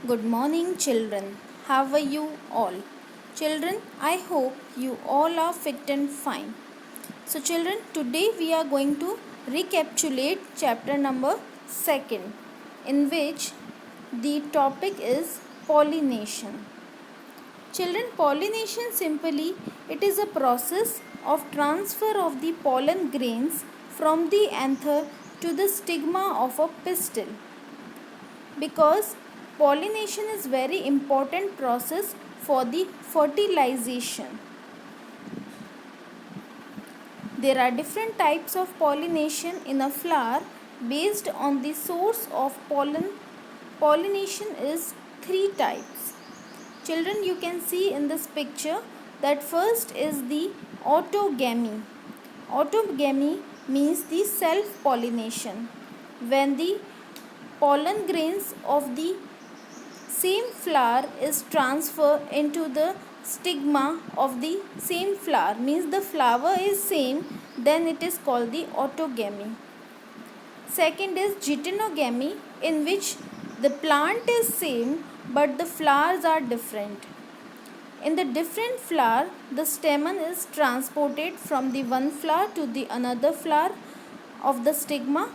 Good morning, children. How are you all? Children, I hope you all are fit and fine. So, children, today we are going to recapitulate chapter number 2, in which the topic is pollination. Children, pollination simply it is a process of transfer of the pollen grains from the anther to the stigma of a pistil, because pollination is very important process for the fertilization. There are different types of pollination in a flower based on the source of pollen. Pollination is three types. Children, you can see in this picture that first is the autogamy. Autogamy means the self pollination, when the pollen grains of the same flower is transferred into the stigma of the same flower, means the flower is same, then it is called the autogamy. Second is geitonogamy, in which the plant is same but the flowers are different. In the different flower, the stamen is transported from the one flower to the another flower of the stigma,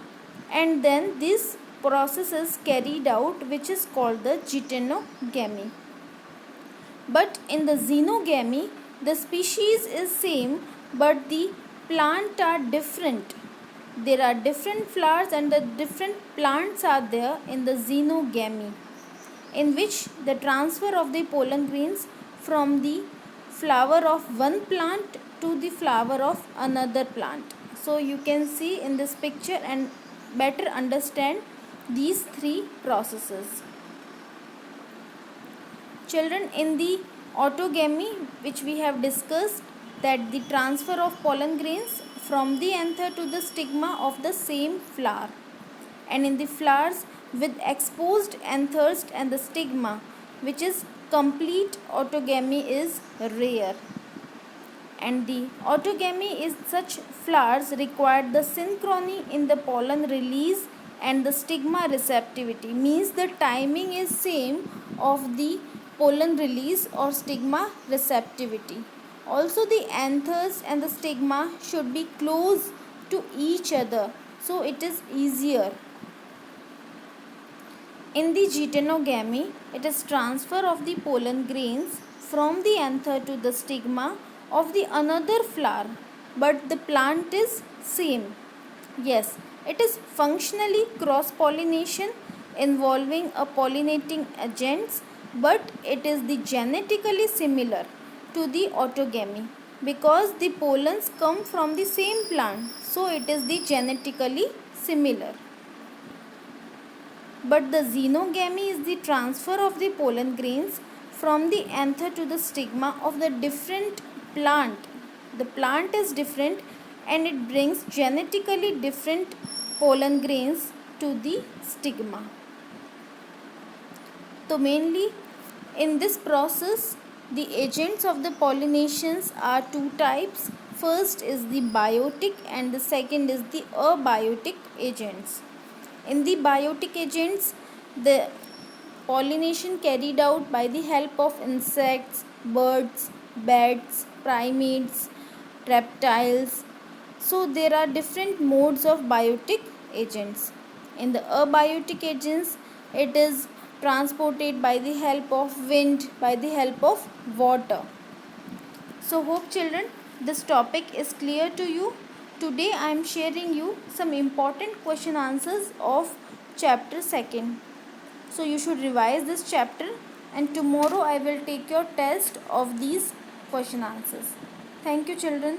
and then this process is carried out, which is called the geitonogamy. But in the xenogamy, the species is same but the plant are different. There are different flowers and the different plants are there in the xenogamy, in which the transfer of the pollen grains from the flower of one plant to the flower of another plant. So you can see in this picture and better understand these three processes. Children, in the autogamy, which we have discussed, that the transfer of pollen grains from the anther to the stigma of the same flower, and in the flowers with exposed anthers and the stigma, which is complete autogamy, is rare. And the autogamy is such flowers require the synchrony in the pollen release and the stigma receptivity, means the timing is same of the pollen release or stigma receptivity. Also the anthers and the stigma should be close to each other, so it is easier. In the geitonogamy, it is transfer of the pollen grains from the anther to the stigma of the another flower, but the plant is same. Yes, it is functionally cross pollination involving a pollinating agents, but it is the genetically similar to the autogamy, because the pollens come from the same plant, so it is the genetically similar. But the xenogamy is the transfer of the pollen grains from the anther to the stigma of the different plant. The plant is different and it brings genetically different pollen grains to the stigma. So mainly in this process, the agents of the pollinations are two types. First is the biotic and the second is the abiotic agents. In the biotic agents, the pollination carried out by the help of insects, birds, bats, primates, reptiles. So there are different modes of biotic agents. In the abiotic agents, it is transported by the help of wind, by the help of water. So hope children, this topic is clear to you. Today I am sharing you some important question answers of chapter 2. So you should revise this chapter, and tomorrow I will take your test of these question answers. Thank you children.